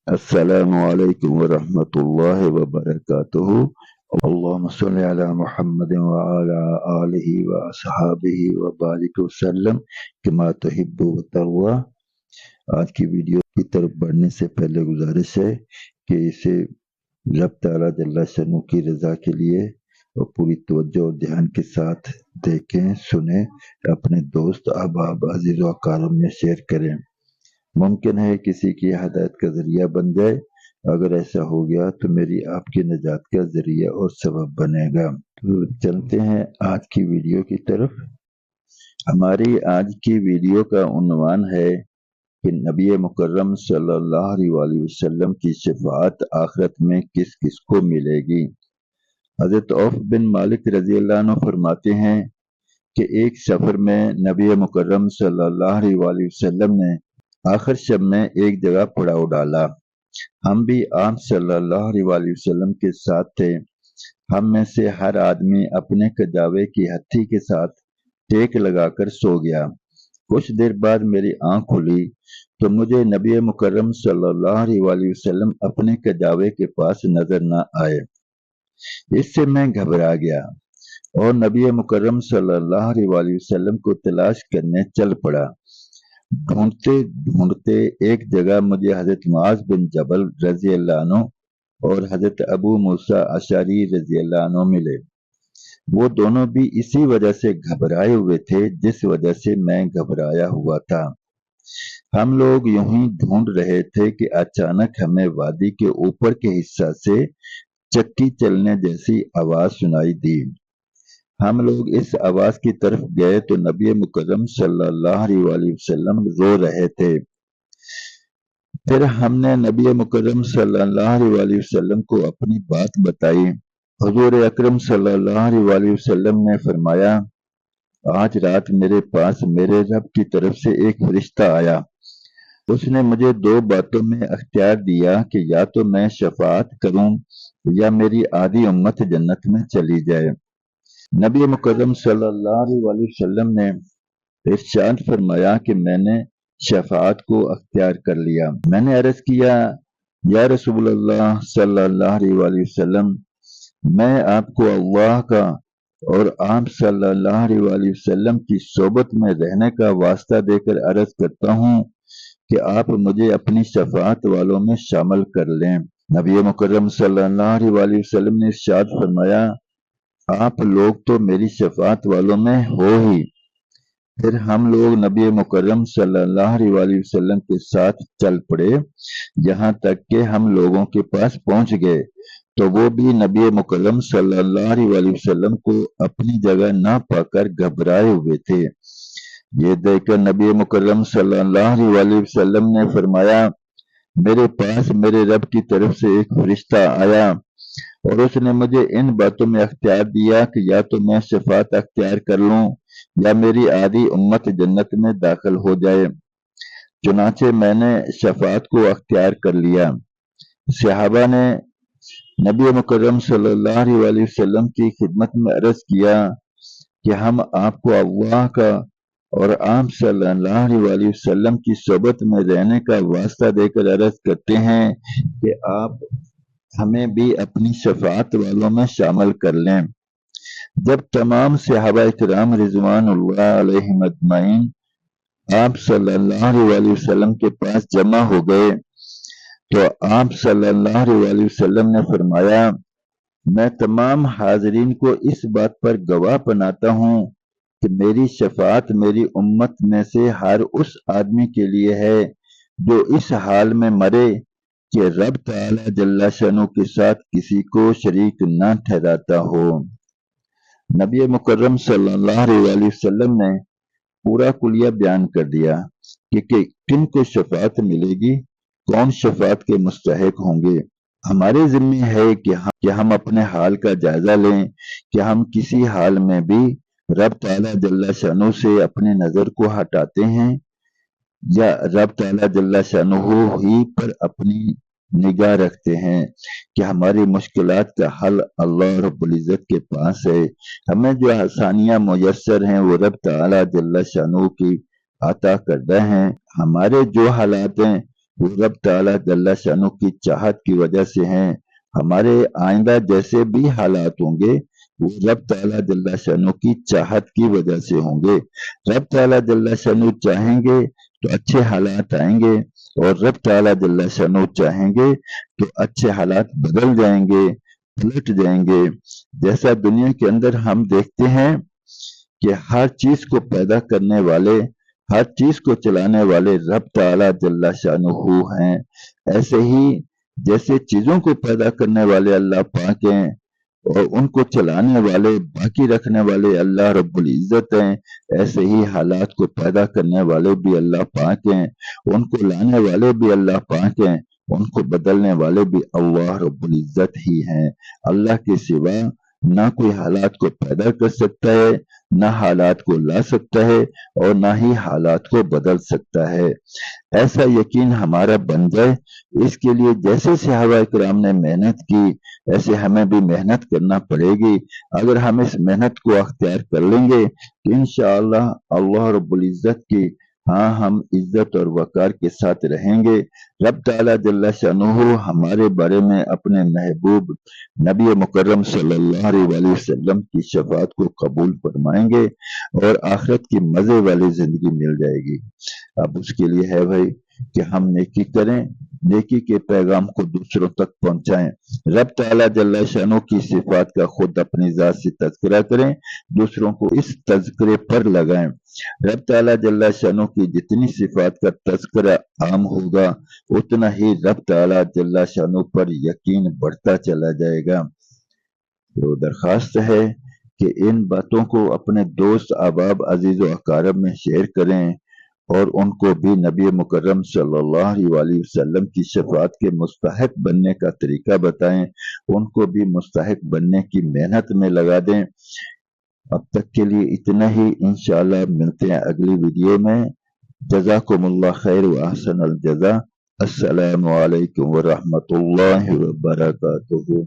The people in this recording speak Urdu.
السلام عليكم ورحمة الله وبركاته. اللهم صل على محمد وعلى آله وأصحابه وبارك وسلم كما تحب وترضى. آج کی ویڈیو کی طرف بڑھنے سے پہلے گزارش ہے کہ اسے رب تعالیٰ جل شانہ کی رضا کے لیے اور پوری توجہ اور دھیان کے ساتھ دیکھیں، سنیں، اپنے دوست احباب عزیز و اقارب میں شیئر کریں۔ ممکن ہے کسی کی ہدایت کا ذریعہ بن جائے۔ اگر ایسا ہو گیا تو میری آپ کی نجات کا ذریعہ اور سبب بنے گا۔ تو چلتے ہیں آج کی ویڈیو کی طرف۔ ہماری آج کی ویڈیو کا عنوان ہے کہ نبی مکرم صلی اللہ علیہ وسلم کی شفاعت آخرت میں کس کس کو ملے گی۔ حضرت عوف بن مالک رضی اللہ عنہ فرماتے ہیں کہ ایک سفر میں نبی مکرم صلی اللہ علیہ وسلم نے آخر شب میں ایک جگہ پڑاؤ ڈالا۔ ہم بھی آپ صلی اللہ علیہ وسلم کے ساتھ تھے۔ ہم میں سے ہر آدمی اپنے کجاوے کی ہتھی کے ساتھ ٹیک لگا کر سو گیا۔ کچھ دیر بعد میری آنکھ کھلی تو مجھے نبی مکرم صلی اللہ علیہ وسلم اپنے کجاوے کے پاس نظر نہ آئے۔ اس سے میں گھبرا گیا اور نبی مکرم صلی اللہ علیہ وسلم کو تلاش کرنے چل پڑا۔ ڈھونڈتے ڈھونڈتے ایک جگہ مجھے حضرت معاذ بن جبل رضی اللہ عنہ اور حضرت ابو موسیٰ اشعری رضی اللہ عنہ ملے۔ وہ دونوں بھی اسی وجہ سے گھبرائے ہوئے تھے جس وجہ سے میں گھبرایا ہوا تھا۔ ہم لوگ یوں ہی ڈھونڈ رہے تھے کہ اچانک ہمیں وادی کے اوپر کے حصہ سے چکی چلنے جیسی آواز سنائی دی۔ ہم لوگ اس آواز کی طرف گئے تو نبی مکرم صلی اللہ علیہ وسلم رو رہے تھے۔ پھر ہم نے نبی مکرم صلی اللہ علیہ وسلم کو اپنی بات بتائی۔ حضور اکرم صلی اللہ علیہ وسلم نے فرمایا، آج رات میرے پاس میرے رب کی طرف سے ایک فرشتہ آیا۔ اس نے مجھے دو باتوں میں اختیار دیا کہ یا تو میں شفاعت کروں یا میری آدھی امت جنت میں چلی جائے۔ نبی مکرم صلی اللہ علیہ وسلم نے ارشاد فرمایا کہ میں نے شفاعت کو اختیار کر لیا۔ میں نے عرض کیا، یا رسول اللہ صلی اللہ علیہ وسلم، میں آپ کو اللہ کا اور آپ صلی اللہ علیہ وسلم کی صحبت میں رہنے کا واسطہ دے کر عرض کرتا ہوں کہ آپ مجھے اپنی شفاعت والوں میں شامل کر لیں۔ نبی مکرم صلی اللہ علیہ وسلم نے ارشاد فرمایا، آپ لوگ تو میری شفاعت والوں میں ہو ہی۔ پھر ہم لوگ نبی مکرم صلی اللہ علیہ وسلم کے ساتھ چل پڑے، یہاں تک کہ ہم لوگوں کے پاس پہنچ گئے تو وہ بھی نبی مکرم صلی اللہ علیہ وسلم کو اپنی جگہ نہ پا کر گھبرائے ہوئے تھے۔ یہ دیکھ کر نبی مکرم صلی اللہ علیہ وسلم نے فرمایا، میرے پاس میرے رب کی طرف سے ایک فرشتہ آیا اور اس نے مجھے ان باتوں میں اختیار دیا کہ یا تو میں شفاعت اختیار کر لوں یا میری آدھی امت جنت میں داخل ہو جائے۔ چنانچہ میں نے شفاعت کو اختیار کر لیا۔ صحابہ نے نبی مکرم صلی اللہ علیہ وسلم کی خدمت میں عرض کیا کہ ہم آپ کو اللہ کا اور آپ صلی اللہ علیہ وسلم کی صحبت میں رہنے کا واسطہ دے کر عرض کرتے ہیں کہ آپ ہمیں بھی اپنی شفاعت والوں میں شامل کر لیں۔ جب تمام صحابہ کرام رضوان اللہ علیہم اجمعین آپ صلی اللہ علیہ وسلم کے پاس جمع ہو گئے تو آپ صلی اللہ علیہ وسلم نے فرمایا، میں تمام حاضرین کو اس بات پر گواہ بناتا ہوں کہ میری شفاعت میری امت میں سے ہر اس آدمی کے لیے ہے جو اس حال میں مرے کہ رب تعالی جل شانہ کے ساتھ کسی کو شریک نہ ٹھہراتا ہو۔ نبی مکرم صلی اللہ علیہ وسلم نے پورا کلیہ بیان کر دیا کہ کن کو شفاعت ملے گی، کون شفاعت کے مستحق ہوں گے۔ ہمارے ذمہ ہے کہ ہم اپنے حال کا جائزہ لیں کہ ہم کسی حال میں بھی رب تعالی جل شانہ سے اپنے نظر کو ہٹاتے ہیں یا رب تعالی جل شانہ ہی پر اپنی نگاہ رکھتے ہیں کہ ہماری مشکلات کا حل اللہ رب العزت کے پاس ہے۔ ہمیں جو آسانیاں میسر ہیں وہ رب تعالی جل شانہ کی عطا کردہ ہیں۔ ہمارے جو حالات ہیں وہ رب تعالیٰ جل شانہ کی چاہت کی وجہ سے ہیں۔ ہمارے آئندہ جیسے بھی حالات ہوں گے وہ رب تعالیٰ جل شانہ کی چاہت کی وجہ سے ہوں گے۔ رب تعالیٰ جل شانہ چاہیں گے تو اچھے حالات آئیں گے، اور رب تعالیٰ جل شانہ چاہیں گے تو اچھے حالات بدل جائیں گے، پلٹ جائیں گے۔ جیسا دنیا کے اندر ہم دیکھتے ہیں کہ ہر چیز کو پیدا کرنے والے، ہر چیز کو چلانے والے رب تعالیٰ جل شانہ ہیں، ایسے ہی جیسے چیزوں کو پیدا کرنے والے اللہ پاک ہیں اور ان کو چلانے والے، باقی رکھنے والے اللہ رب العزت ہیں، ایسے ہی حالات کو پیدا کرنے والے بھی اللہ پاک ہیں، ان کو لانے والے بھی اللہ پاک ہیں، ان کو بدلنے والے بھی اللہ رب العزت ہی ہیں۔ اللہ کے سوا نہ کوئی حالات کو پیدا کر سکتا ہے، نہ حالات کو لا سکتا ہے، اور نہ ہی حالات کو بدل سکتا ہے۔ ایسا یقین ہمارا بن جائے، اس کے لیے جیسے صحابہ کرام نے محنت کی ایسے ہمیں بھی محنت کرنا پڑے گی۔ اگر ہم اس محنت کو اختیار کر لیں گے تو انشاءاللہ اللہ رب العزت کی ہم عزت اور وقار کے ساتھ رہیں گے۔ رب تعالیٰ جل شانہ ہمارے بارے میں اپنے محبوب نبی مکرم صلی اللہ علیہ وسلم کی شفاعت کو قبول فرمائیں گے، اور آخرت کی مزے والی زندگی مل جائے گی۔ اب اس کے لیے ہے بھائی کہ ہم نیکی کریں، نیکی کے پیغام کو دوسروں تک پہنچائیں، رب تعالیٰ جل شانہ کی صفات کا خود اپنی ذات سے تذکرہ کریں، دوسروں کو اس تذکرے پر لگائیں۔ رب تعالیٰ جل شانہ کی جتنی صفات کا تذکرہ عام ہوگا اتنا ہی رب تعالیٰ جل شانہ پر یقین بڑھتا چلا جائے گا۔ تو درخواست ہے کہ ان باتوں کو اپنے دوست احباب عزیز و اقارب میں شیئر کریں، اور ان کو بھی نبی مکرم صلی اللہ علیہ وسلم کی شفاعت کے مستحق بننے کا طریقہ بتائیں، ان کو بھی مستحق بننے کی محنت میں لگا دیں۔ اب تک کے لیے اتنا ہی، انشاءاللہ ملتے ہیں اگلی ویڈیو میں۔ جزاکم اللہ خیر و احسن الجزا۔ السلام علیکم ورحمۃ اللہ وبرکاتہ۔